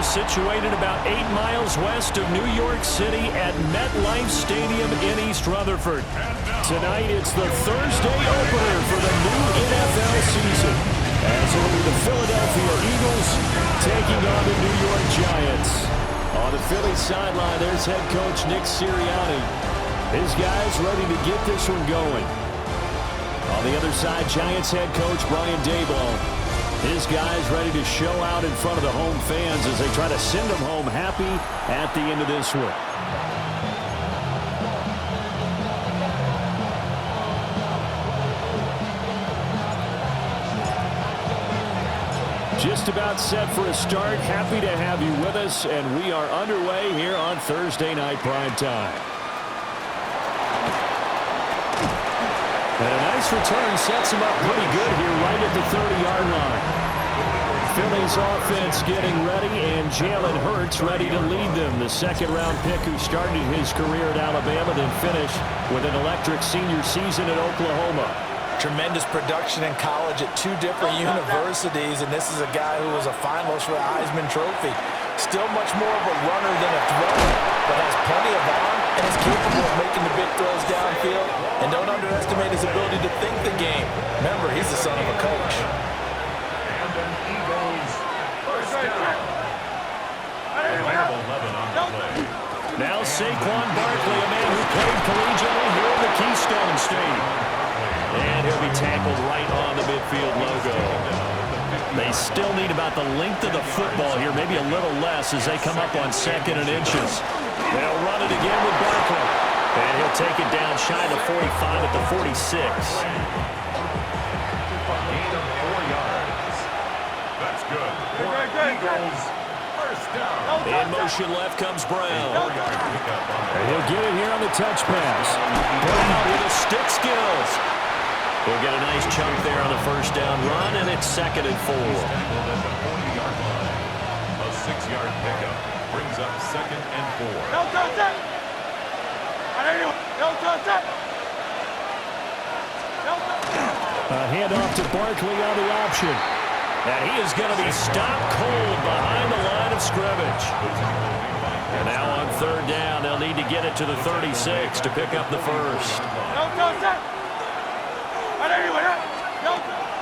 They're situated about 8 miles west of New York City at MetLife Stadium in East Rutherford. Tonight, it's the Thursday opener for the new NFL season, as it'll be the Philadelphia Eagles taking on the New York Giants. On the Phillies sideline, there's head coach Nick Sirianni. His guys ready to get this one going. On the other side, Giants head coach Brian Daboll. His guys ready to show out in front of the home fans as they try to send them home happy at the end of this one. Just about set for a start. Happy to have you with us, and we are underway here on Thursday Night Prime Time. And a nice return sets him up pretty good here right at the 30-yard line. Phillies offense getting ready, and Jalen Hurts ready to lead them. The second-round pick who started his career at Alabama, then finished with an electric senior season at Oklahoma. Tremendous production in college at 2 different universities, and this is a guy who was a finalist for the Heisman Trophy. Still much more of a runner than a thrower, but has plenty of arm and is capable of making the big throws downfield. And don't underestimate his ability to think the game. Remember, he's the son of a coach. Now Saquon Barkley, a man who played collegiately here in the Keystone State. And he'll be tackled right on the midfield logo. They still need about the length of the football here, maybe a little less as they come up on 2nd and inches. They'll run it again with Barkley. And he'll take it down shy of the 45 at the 46. Gain of 4 yards. That's good. Eagles, first down. In motion left comes Brown. And he'll get it here on the touch pass. Brown with his stick skills. He'll get a nice chunk there on the first down run, and it's 2nd and 4. A 6-yard pickup brings up 2nd and 4. A handoff to Barkley on the option. And he is going to be stopped cold behind the line of scrimmage. And now on 3rd down, they'll need to get it to the 36 to pick up the first.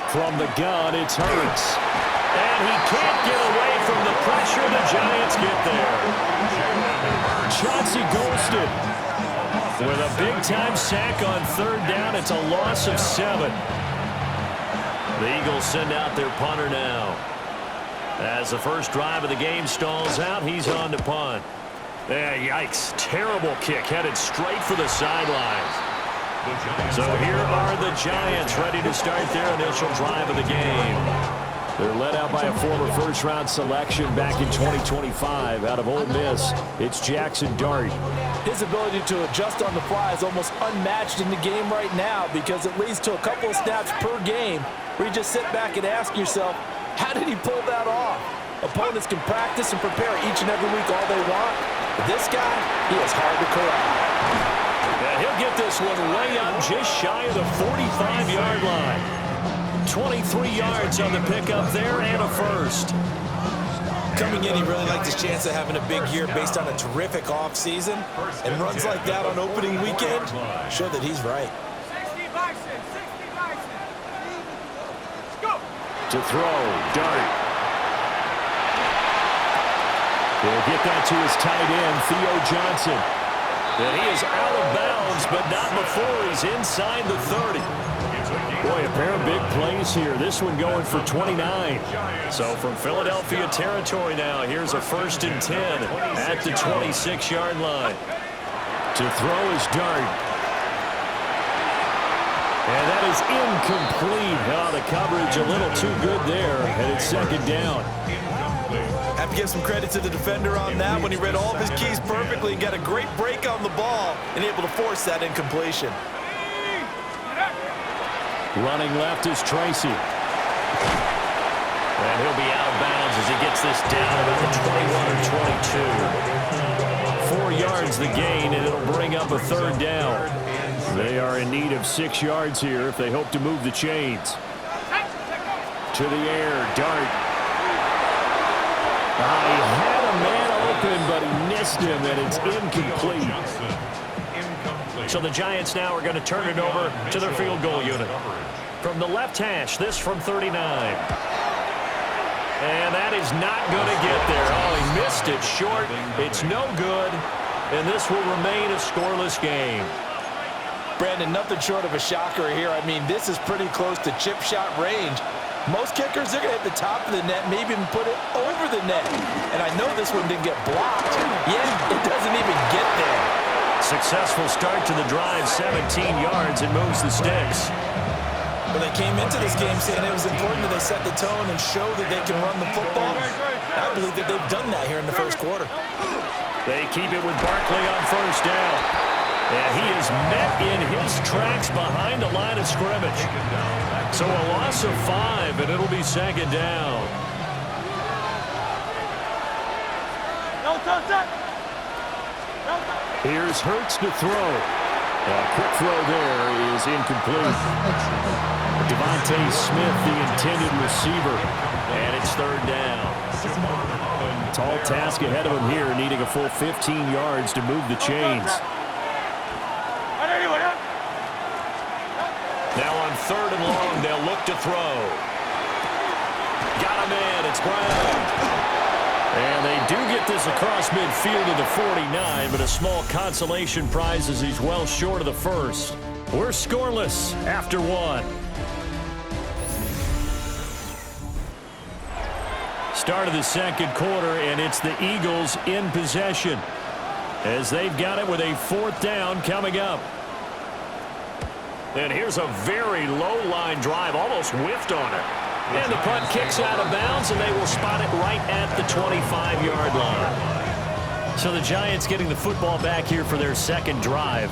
From the gun, it's Hurts. And he can't get away from the pressure. The Giants get there. Chauncey Golston with a big-time sack on 3rd down. It's a loss of 7. The Eagles send out their punter now. As the first drive of the game stalls out, he's on to punt. Yikes. Terrible kick headed straight for the sidelines. So here are the Giants ready to start their initial drive of the game. They're led out by a former first-round selection back in 2025 out of Ole Miss. It's Jackson Dart. His ability to adjust on the fly is almost unmatched in the game right now because it leads to a couple of snaps per game where you just sit back and ask yourself, how did he pull that off? Opponents can practice and prepare each and every week all they want, but this guy, he is hard to corral. And he'll get this one way up just shy of the 45-yard line. 23 yards on the pickup there and a first. Coming in, he really liked his chance of having a big year based on a terrific offseason. And runs like that on opening weekend show that he's right. To throw, Dart. He'll get that to his tight end, Theo Johnson. And he is out of bounds, but not before he's inside the 30. Boy, a pair of big plays here. This one going for 29. So from Philadelphia territory now, here's a 1st and 10 at the 26-yard line. To throw is Dart. And that is incomplete. Oh, the coverage a little too good there, and it's 2nd down. Have to give some credit to the defender on that when he read all of his keys perfectly and got a great break on the ball and able to force that incompletion. Running left is Tracy. And he'll be out of bounds as he gets this down about the 21 or 22. 4 yards the gain, and it'll bring up a 3rd down. They are in need of 6 yards here if they hope to move the chains. To the air, Dart. He had a man open, but he missed him, and it's incomplete. So the Giants now are going to turn it over to their field goal unit. From the left hash, this from 39. And that is not going to get there. Oh, he missed it short. It's no good, and this will remain a scoreless game. Brandon, nothing short of a shocker here. I mean, this is pretty close to chip shot range. Most kickers, they're going to hit the top of the net, maybe even put it over the net. And I know this one didn't get blocked, yet it doesn't even get there. Successful start to the drive, 17 yards, and moves the sticks. But they came into this game saying it was important that they set the tone and show that they can run the football. I believe that they've done that here in the first quarter. They keep it with Barkley on first down. And he is met in his tracks behind the line of scrimmage. So a loss of 5, and it'll be second down. Here's Hurts to throw. A quick throw there is incomplete. Devontae Smith, the intended receiver, and it's third down. Tall task ahead of him here, needing a full 15 yards to move the chains. Now on third and long, they'll look to throw. Got him in, it's Brown. And they do get this across midfield to the 49, but a small consolation prize as he's well short of the first. We're scoreless after 1. Start of the second quarter, and it's the Eagles in possession as they've got it with a fourth down coming up. And here's a very low-line drive, almost whiffed on it. And the punt kicks out of bounds, and they will spot it right at the 25-yard line. So the Giants getting the football back here for their second drive.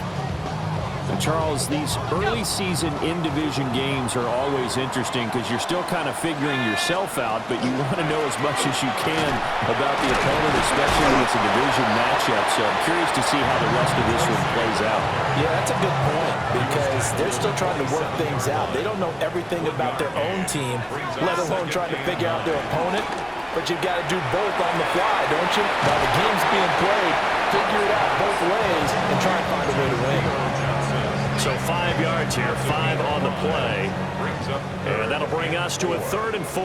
And Charles, these early season in-division games are always interesting because you're still kind of figuring yourself out, but you want to know as much as you can about the opponent, especially when it's a division matchup. So I'm curious to see how the rest of this one plays out. Yeah, that's a good point because they're still trying to work things out. They don't know everything about their own team, let alone trying to figure out their opponent. But you've got to do both on the fly, don't you? While the game's being played, figure it out both ways and try and find a way to win. So 5 yards here, 5 on the play. And that'll bring us to a 3rd and 4.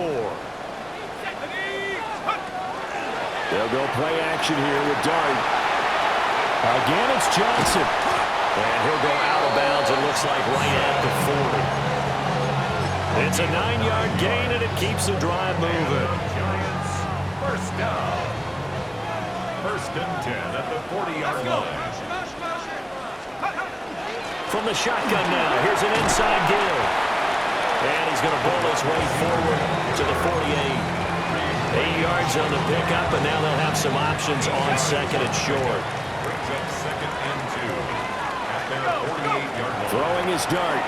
They'll go play action here with Dart. Again, it's Johnson. And he'll go out of bounds, it looks like right at the 40. It's a 9-yard gain, and it keeps the drive moving. Giants, first down. 1st and 10 at the 40-yard line. From the shotgun now, here's an inside give. And he's going to roll his way forward to the 48. 8 yards on the pickup, and now they'll have some options on second and short. Brings up 2nd and 2 at their 48-yard line. Throwing his Dart.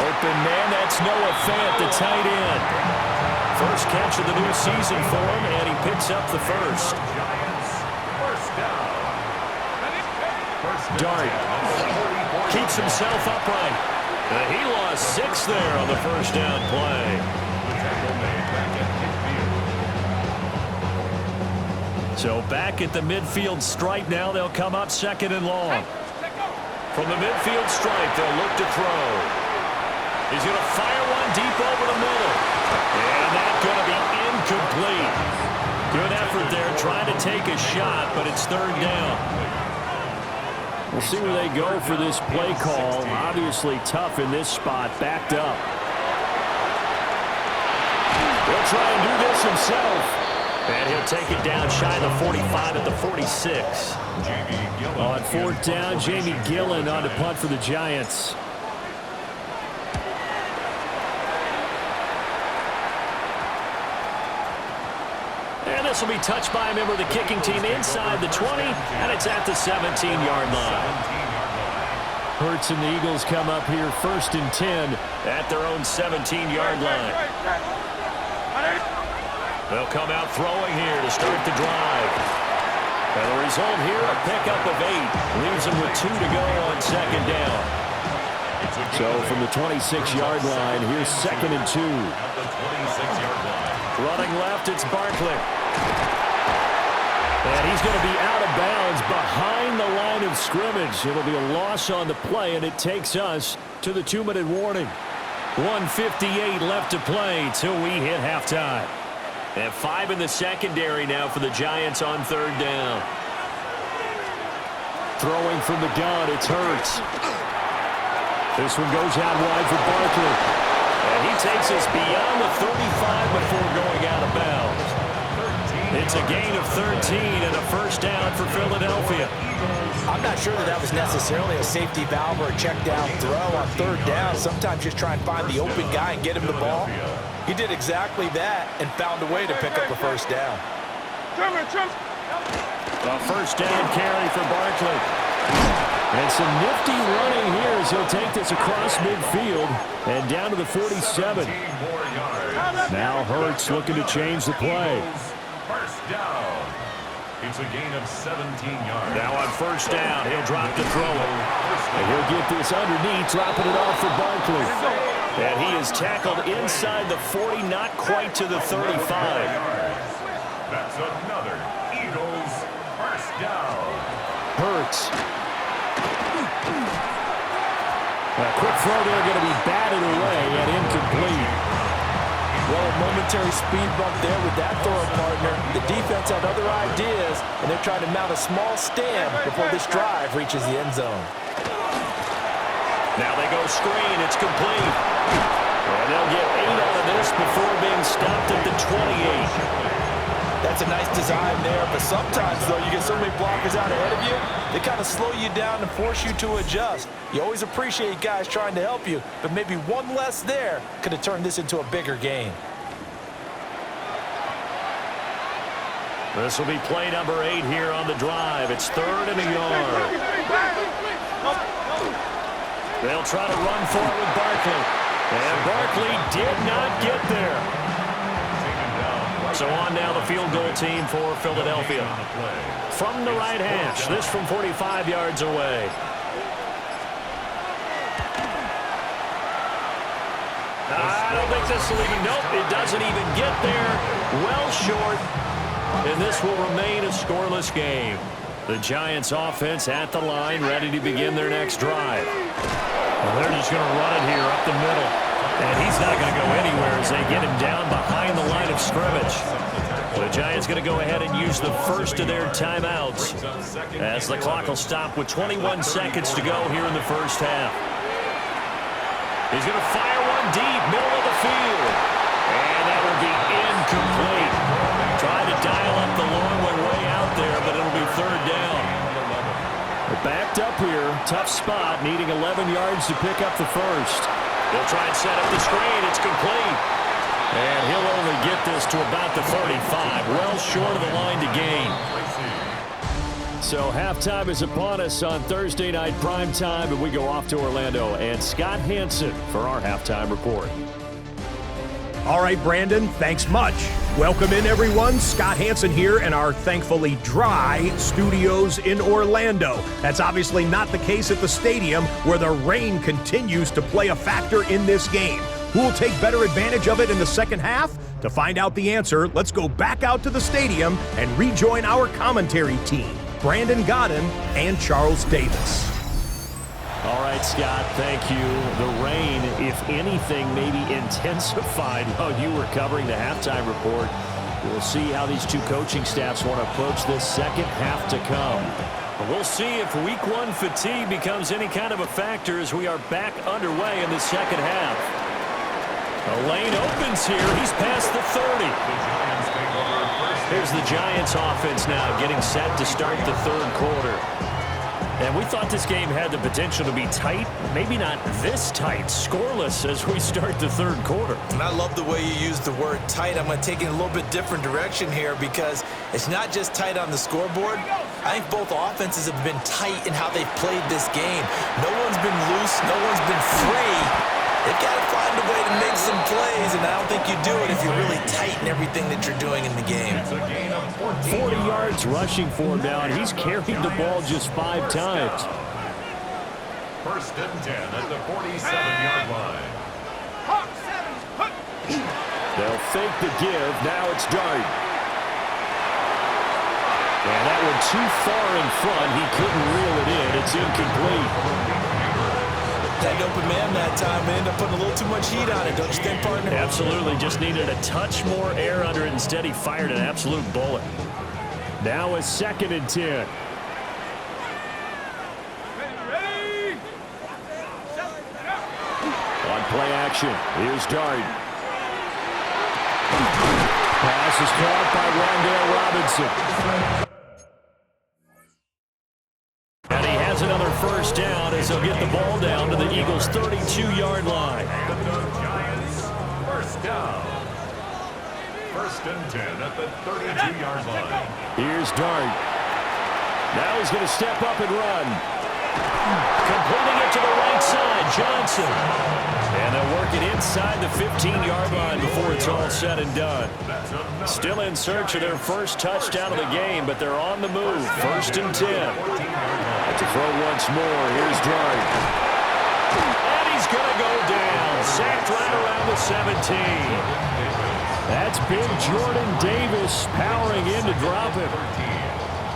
Open man, that's Noah Fant, the tight end. First catch of the new season for him, and he picks up the first. Giants, first down. Dart keeps himself upright. He lost 6 there on the first down play. So back at the midfield stripe now, they'll come up 2nd and long. From the midfield stripe, they'll look to throw. He's going to fire one deep over the middle. And that's going to be incomplete. Good effort there, trying to take a shot, but it's 3rd down. We'll see where they go for this play call. Obviously tough in this spot, backed up. He'll try and do this himself. And he'll take it down shy of the 45 at the 46. On 4th down, Jamie Gillen on to punt for the Giants. This will be touched by a member of the kicking team inside the 20, and it's at the 17-yard line. Hurts and the Eagles come up here 1st and 10 at their own 17-yard line. They'll come out throwing here to start the drive. And the result here, a pickup of 8. Leaves them with 2 to go on 2nd down. So from the 26-yard line, here's 2nd and 2. At the 26-yard line. Running left, it's Barkley. And he's going to be out of bounds behind the line of scrimmage. It'll be a loss on the play, and it takes us to the 2-minute warning. 1:58 left to play till we hit halftime. And 5 in the secondary now for the Giants on 3rd down. Throwing from the gun, it's Hurts. This one goes out wide for Barkley. And he takes us beyond the 35 before going out of bounds. It's a gain of 13 and a first down for Philadelphia. I'm not sure that was necessarily a safety valve or a check down throw on 3rd down. Sometimes just try and find the open guy and get him the ball. He did exactly that and found a way to pick up a first down. A first down carry for Barkley. And some nifty running here as he'll take this across midfield and down to the 47. Now Hurts looking to change the play. First down. It's a gain of 17 yards. Now on first down, he'll drop to throw it. And he'll get this underneath, dropping it off for Barkley. And he is tackled inside the 40, not quite to the 35. That's another Eagles first down. Hurts. A quick throw there going to be batted away and incomplete. Well, a momentary speed bump there with that throwing partner. The defense had other ideas, and they're trying to mount a small stand before this drive reaches the end zone. Now they go screen. It's complete. And they'll get 8 out of this before being stopped at the 28. That's a nice design there, but sometimes, though, you get so many blockers out ahead of you, they kind of slow you down and force you to adjust. You always appreciate guys trying to help you, but maybe one less there could have turned this into a bigger game. This will be play number 8 here on the drive. It's 3rd and a yard. They'll try to run for it with Barkley. And Barkley did not get there. So on now the field goal team for Philadelphia. From the right hash, this from 45 yards away. I don't think this will even, nope, it doesn't even get there. Well short, and this will remain a scoreless game. The Giants offense at the line, ready to begin their next drive. Well, they're just going to run it here up the middle. And he's not going to go anywhere as they get him down behind the line of scrimmage. The Giants going to go ahead and use the first of their timeouts as the clock will stop with 21 seconds to go here in the first half. He's going to fire one deep, middle of the field. And that will be incomplete. Try to dial up the long way out there, but it'll be 3rd down. They're backed up here. Tough spot, needing 11 yards to pick up the first. They'll try and set up the screen. It's complete. And he'll only get this to about the 35. Well short of the line to gain. So halftime is upon us on Thursday night prime time, and we go off to Orlando. And Scott Hanson for our halftime report. All right, Brandon, thanks much. Welcome in, everyone. Scott Hanson here in our thankfully dry studios in Orlando. That's obviously not the case at the stadium, where the rain continues to play a factor in this game. Who will take better advantage of it in the second half? To find out the answer, let's go back out to the stadium and rejoin our commentary team, Brandon Godden and Charles Davis. All right, Scott, thank you. The rain, if anything, maybe intensified while you were covering the halftime report. We'll see how these two coaching staffs want to approach this second half to come. We'll see if week 1 fatigue becomes any kind of a factor as we are back underway in the second half. The lane opens here. He's past the 30. Here's the Giants offense now getting set to start the 3rd quarter. And we thought this game had the potential to be tight, maybe not this tight, scoreless as we start the 3rd quarter. And I love the way you use the word tight. I'm going to take it in a little bit different direction here because it's not just tight on the scoreboard. I think both offenses have been tight in how they've played this game. No one's been loose. No one's been free. They've got to find a way to make some plays, and I don't think you do it if you're really tight in everything that you're doing in the game. 40 yards rushing for him now, and he's carried the ball just 5 times. 1st and 10 at the 47-yard line. They'll fake the give. Now it's Dart. And that one too far in front. He couldn't reel it in. It's incomplete. That open man that time ended up putting a little too much heat on it, don't you think, partner? Absolutely. Just needed a touch more air under it. Instead, he fired an absolute bullet. Now a 2nd and 10. On play action, here's Dart. Pass is caught by Wan'Dale Robinson. And he has another first down as he'll get the ball down to the Eagles' 32-yard line. And the Giants, first down. 1st and 10 at the 32-yard line. Here's Dart. Now he's going to step up and run. Completing it to the right side, Johnson. And they'll work it inside the 15-yard line before it's all said and done. Still in search of their first touchdown of the game, but they're on the move. 1st and 10. To throw once more, here's Dart. And he's going to go down. Sacked right around the 17. That's big Jordan Davis powering in to drop him.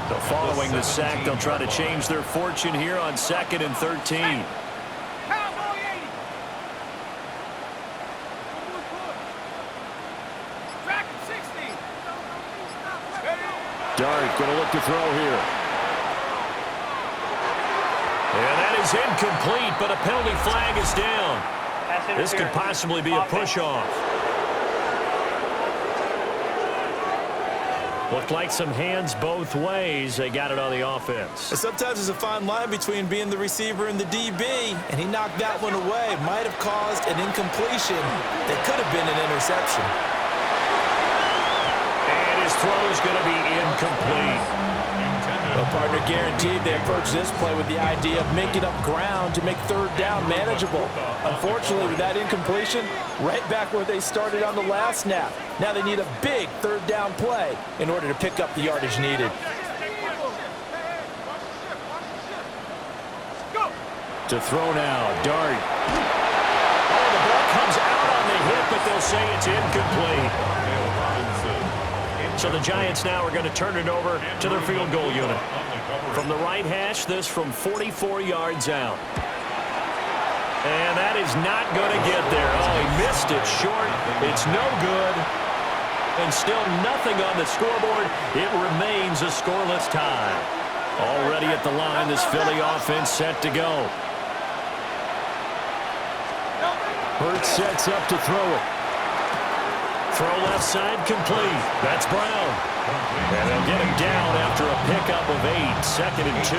So following the sack, they'll try to change their fortune here on 2nd and 13. Dart going to look to throw here. And that is incomplete, but a penalty flag is down. This could possibly be a push-off. Looked like some hands both ways. They got it on the offense. Sometimes there's a fine line between being the receiver and the DB, and he knocked that one away. Might have caused an incompletion that could have been an interception. And his throw is going to be incomplete. Well, partner, guaranteed they approach this play with the idea of making up ground to make 3rd down manageable. Unfortunately, with that incompletion, right back where they started on the last snap. Now they need a big 3rd down play in order to pick up the yardage needed. To throw now, Dart. Oh, the ball comes out on the hit, but they'll say it's incomplete. So the Giants now are going to turn it over to their field goal unit. From the right hash, this from 44 yards out. And that is not going to get there. Oh, he missed it short. It's no good. And still nothing on the scoreboard. It remains a scoreless tie. Already at the line, this Philly offense set to go. Hurts sets up to throw it. Throw left side complete. That's Brown. And they'll get him down after a pickup of 8. 2nd and 2.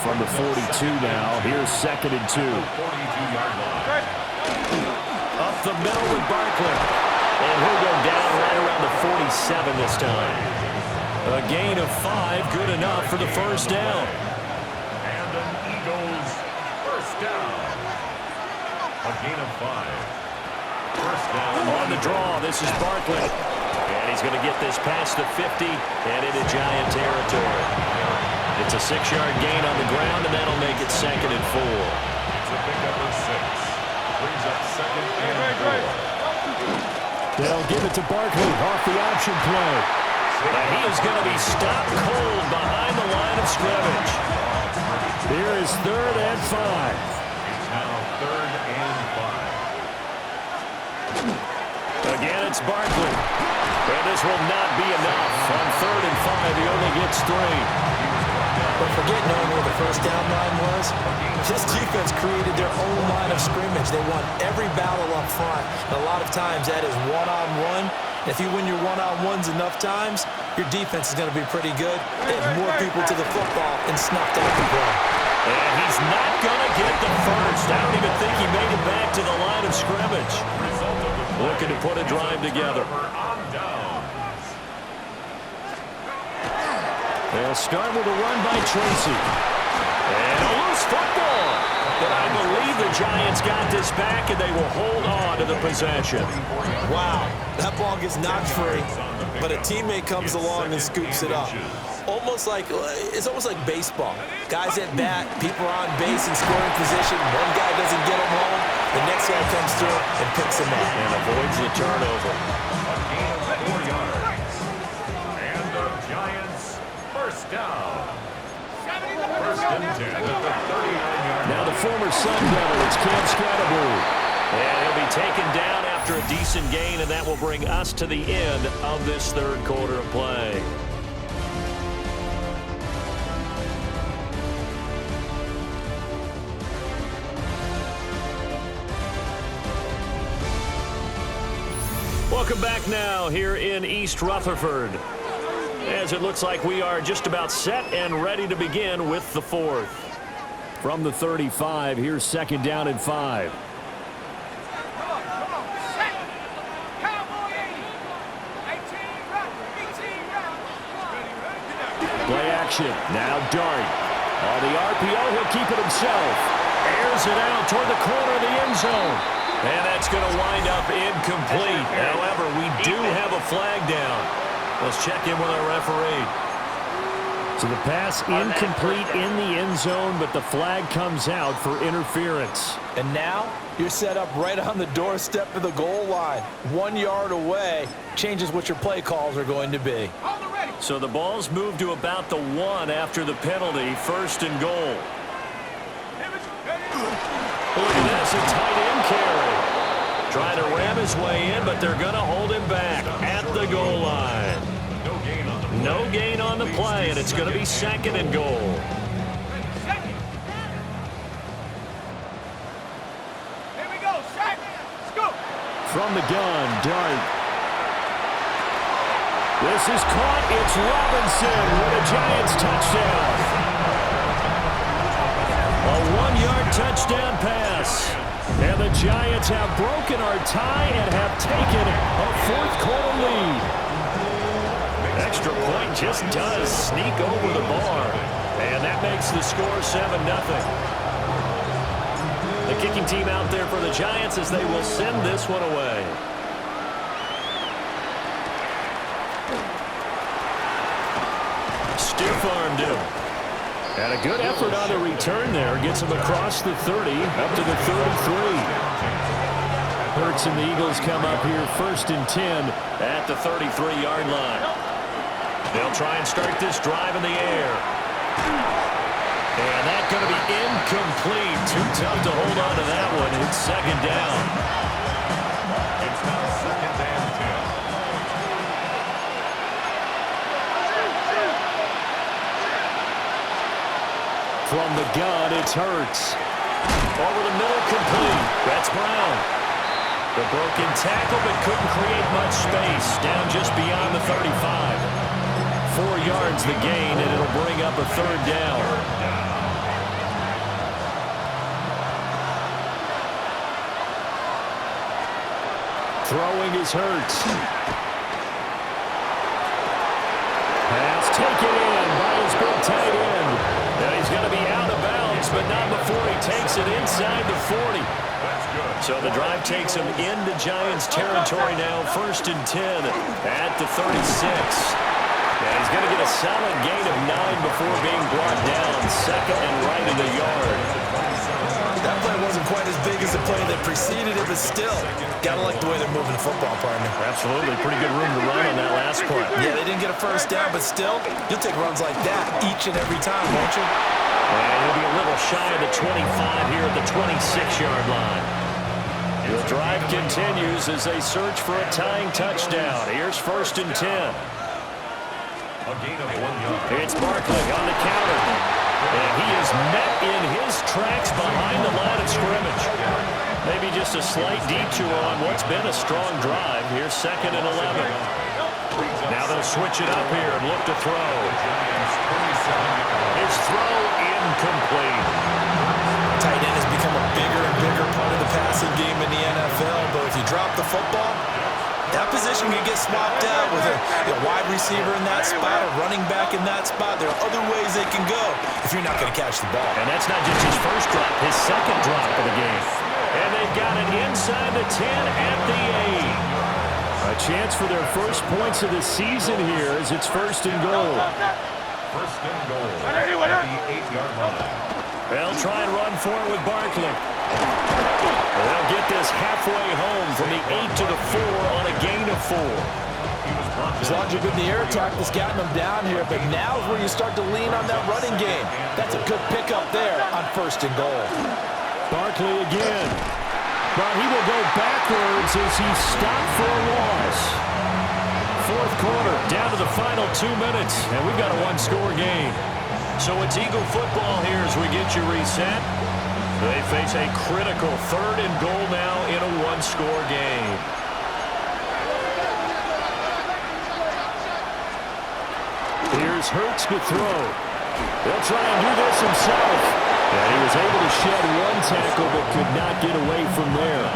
From the 42 now. Here's 2nd and 2. Up the middle with Barkley. And he'll go down right around the 47 this time. A gain of 5. Good enough for the first down. And an Eagles first down. A gain of 5. First down. On the draw, this is Barkley. And he's going to get this past the 50 and into Giant territory. It's a 6-yard gain on the ground, and that'll make it 2nd and 4. It's a pickup of 6. Brings up 2nd and 4. They'll give it to Barkley off the option play. And he is going to be stopped cold behind the line of scrimmage. Here is 3rd and 5. It's now 3rd and 5. Again, it's Barkley. And this will not be enough. On 3rd and 5, he only gets 3. But forget knowing where the first down line was. This defense created their own line of scrimmage. They won every battle up front. And a lot of times that is one-on-one. If you win your one-on-ones enough times, your defense is going to be pretty good. They had more people to the football and snuffed out the play. And he's not going to get the first. I don't even think he made it back to the line of scrimmage. Looking to put a drive together. They'll start with a run by Tracy. And a loose football. But I believe the Giants got this back, and they will hold on to the possession. Wow, that ball gets knocked free, but a teammate comes along and scoops it up. almost like baseball. Guys at bat, people are on base in scoring position. One guy doesn't get him home. The next guy comes through and picks him up. And avoids the turnover. A gain of 4 yards. And the Giants first down. First and 10 at the 39-yard line. Now the former Sun Devil, it's Cam Scatterbury. And he'll be taken down after a decent gain, and that will bring us to the end of this third quarter of play. Welcome back now here in East Rutherford, as it looks like we are just about set and ready to begin with the fourth. From the 35, here's second down and 5. Play action. Now Dart. On the RPO, he'll keep it himself. Airs it out toward the corner of the end zone. And that's going to wind up incomplete. However, we do have a flag down. Let's check in with our referee. So the pass incomplete in the end zone, but the flag comes out for interference. And now you're set up right on the doorstep of the goal line. 1 yard away changes what your play calls are going to be. So the ball's moved to about the 1 after the penalty, first and goal. Look at this, a tight end carry. Trying to ram his way in, but they're going to hold him back at the goal line. No gain on the play, and it's going to be second and goal. From the gun, Dart. This is caught. It's Robinson with a Giants touchdown. A 1-yard touchdown pass. And the Giants have broken our tie and have taken a fourth quarter lead. Extra point just does sneak over the bar. And that makes the score 7-0. The kicking team out there for the Giants as they will send this one away. Stiff-armed him. And a good effort on the return there. Gets him across the 30, up to the 33. Hurts and the Eagles come up here first and 10 at the 33-yard line. They'll try and start this drive in the air. And that's going to be incomplete. Too tough to hold on to that one. It's second down. It's now second and 10. From the gun, it's Hurts. Over the middle, complete. That's Brown. The broken tackle, but couldn't create much space. Down just beyond the 35. 4 yards the gain, and it'll bring up a third down. Throwing is Hurts. Pass taken in by his big tight end. Now he's going to be out of bounds, but not before he takes it inside the 40. So the drive takes him into Giants territory now, first and 10 at the 36. And he's going to get a solid gain of 9 before being brought down, second and right in the yard. That play wasn't quite as big as the play that preceded it, but still, gotta like the way they're moving the football, partner. Absolutely, pretty good room to run on that last play. Yeah, they didn't get a first down, but still, you'll take runs like that each and every time, won't you? And he'll be a little shy of the 25 here at the 26-yard line. The drive continues as they search for a tying touchdown. Here's first and 10. A gain of 1 yard. It's Barkley on the counter. And he is met in his tracks behind the line of scrimmage. Maybe just a slight detour on what's been a strong drive. Here's second and 11. Now they'll switch it up here and look to throw. His throw incomplete. Tight end has become a bigger and bigger part of the passing game in the NFL, but if you drop the football, that position can get swapped out with a wide receiver in that spot, a running back in that spot. There are other ways they can go if you're not going to catch the ball. And that's not just his first drop, his second drop of the game. And they've got it inside the 10 at the 8. A chance for their first points of the season here as it's first and goal. first and goal at the 8-yard line. They'll try and run for it with Barkley. They'll get this halfway home from the 8 to the 4 on a gain of 4. As long as you're good in the air attack that's gotten them down here, but now is where you start to lean on that running game. That's a good pickup there on first and goal. Barkley again. But he will go backwards as he stopped for a loss. Fourth quarter, down to the final 2 minutes, and we've got a one-score game. So it's Eagle football here as we get you reset. They face a critical 3rd and goal now in a one-score game. Here's Hurts to throw. He'll try and do this himself. And he was able to shed one tackle but could not get away from there.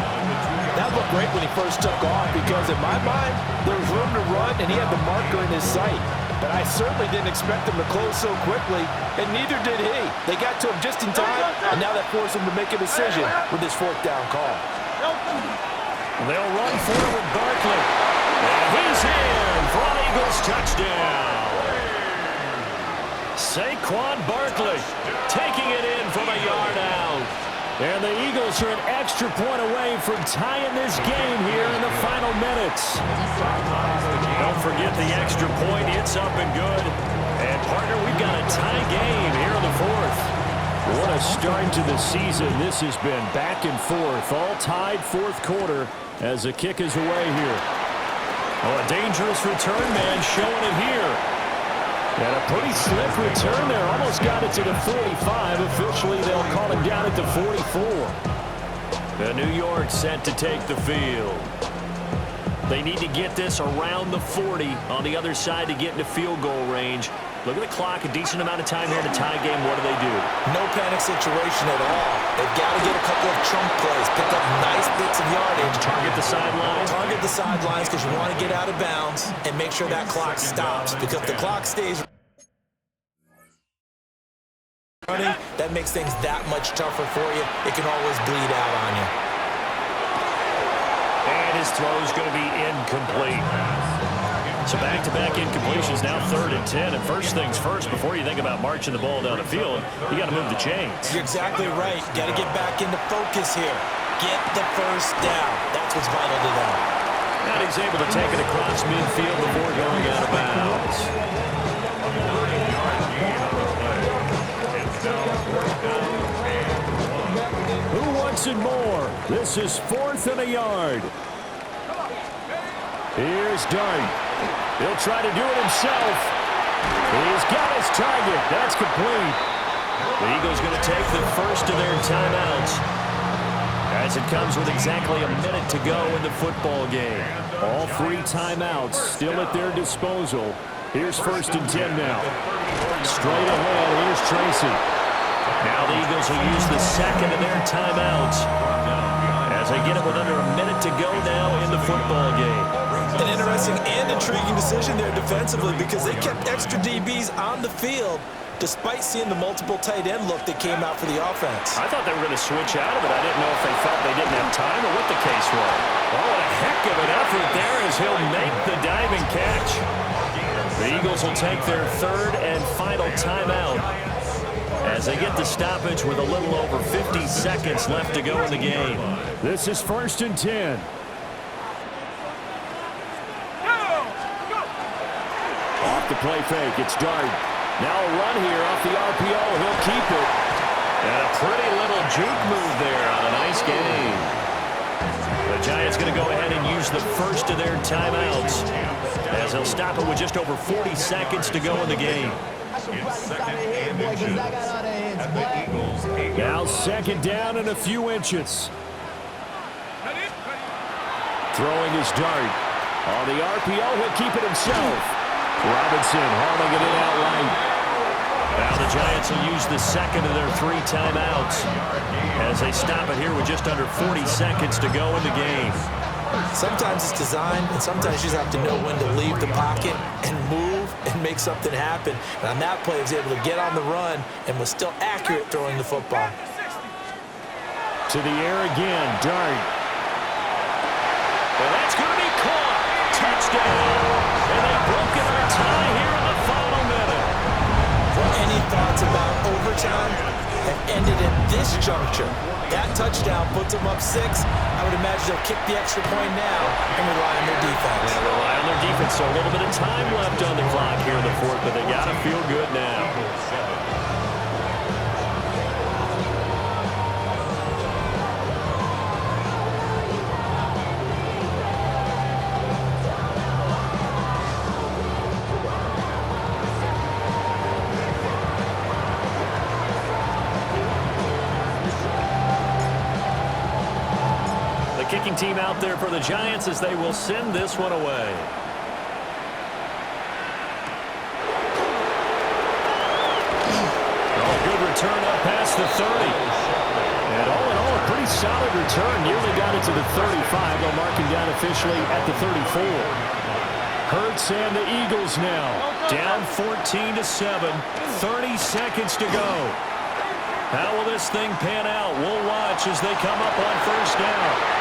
That looked great when he first took off because in my mind, there was room to run and he had the marker in his sight. But I certainly didn't expect him to close so quickly, and neither did he. They got to him just in time, and now that forced him to make a decision with his 4th down call. They'll run for it with Barkley. And he's in for an Eagles touchdown. Saquon Barkley taking it in from a yard out. And the Eagles are an extra point away from tying this game here in the final minutes. Don't forget the extra point. It's up and good. And, partner, we've got a tie game here in the 4th. What a start to the season. This has been back and forth. All tied 4th quarter as the kick is away here. Oh, a dangerous return man showing it here. And a pretty slick return there. Almost got it to the 45. Officially, they'll call him down at the 44. The New York set to take the field. They need to get this around the 40 on the other side to get into field goal range. Look at the clock, a decent amount of time here in the tie game. What do? No panic situation at all. They've got to get a couple of chunk plays, pick up nice bits of yardage. Target the sidelines. Target the sidelines because you want to get out of bounds and make sure that clock stops. Because if the clock stays running, that makes things that much tougher for you. It can always bleed out on you. And his throw is going to be incomplete. So back-to-back incompletions, now 3rd and 10. And first things first, before you think about marching the ball down the field, you got to move the chains. You're exactly right. Got to get back into focus here. Get the first down. That's what's vital to them. And he's able to take it across midfield before going out of bounds. Who wants it more? This is 4th and a yard. Here's Dart. He'll try to do it himself. He's got his target. That's complete. The Eagles going to take the first of their timeouts as it comes with exactly a minute to go in the football game. All 3 timeouts still at their disposal. Here's 1st and 10 now. Straight ahead, here's Tracy. Now the Eagles will use the second of their timeouts as they get it with under a minute to go now in the football game. An interesting and intriguing decision there defensively because they kept extra DBs on the field despite seeing the multiple tight end look that came out for the offense. I thought they were going to switch out of it. I didn't know if they felt they didn't have time or what the case was. Oh, what a heck of an effort there as he'll make the diving catch. The Eagles will take their 3rd and final timeout as they get the stoppage with a little over 50 seconds left to go in the game. This is 1st and 10. Off the play fake, it's Dart. Now a run here off the RPO. He'll keep it. And a pretty little juke move there on a nice game. The Giants going to go ahead and use the first of their timeouts as they'll stop it with just over 40 seconds to go in the game. It's 2nd and inches at the Eagles' 8-yard Now line. 2nd down and a few inches. Throwing his Dart. On the RPO, he'll keep it himself. Robinson hauling it in outright. Now the Giants will use the second of their 3 timeouts as they stop it here with just under 40 seconds to go in the game. Sometimes it's designed, and sometimes you just have to know when to leave the pocket and move and make something happen. And on that play, he was able to get on the run and was still accurate throwing the football. To the air again, Dart. And that's going to be caught. Touchdown. And they've broken our tie here in the final minute. thoughts about overtime have ended at this juncture. That touchdown puts them up 6. I would imagine they'll kick the extra point now and rely on their defense. They'll rely on their defense, so a little bit of time left on the clock here in the fourth, but they got to feel good now. Kicking team out there for the Giants as they will send this one away. Oh, good return up past the 30. And all in all, a pretty solid return. Nearly got it to the 35. They'll mark him down officially at the 34. Hurts and the Eagles now. Down 14-7. 30 seconds to go. How will this thing pan out? We'll watch as they come up on first down.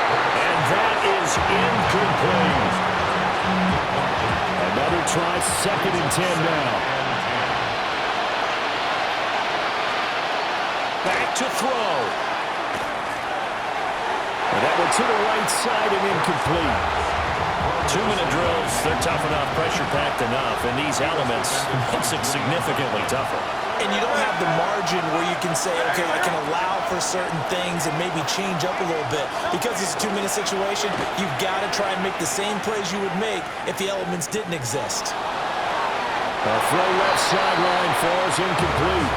And that is incomplete. Another try, 2nd and 10 now. Back to throw. And that one to the right side and incomplete. 2-minute drills, they're tough enough, pressure-packed enough, and these elements makes it significantly tougher. And you don't have the margin where you can say, okay, I can allow for certain things and maybe change up a little bit. Because it's a 2-minute situation, you've got to try and make the same plays you would make if the elements didn't exist. A throw left sideline falls incomplete.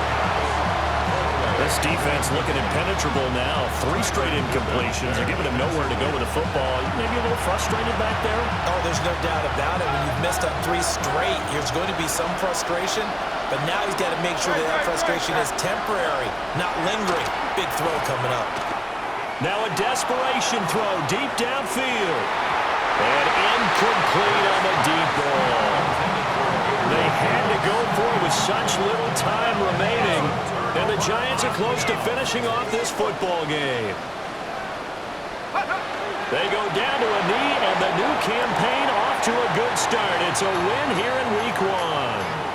This defense looking impenetrable now. 3 straight incompletions. They're giving him nowhere to go with the football. Maybe a little frustrated back there? Oh, there's no doubt about it. When you've missed up 3 straight, there's going to be some frustration. But now he's got to make sure that frustration is temporary, not lingering. Big throw coming up. Now a desperation throw deep downfield. And incomplete on the deep ball. They had to go for it with such little time remaining. And the Giants are close to finishing off this football game. They go down to a knee, and the new campaign off to a good start. It's a win here in Week 1.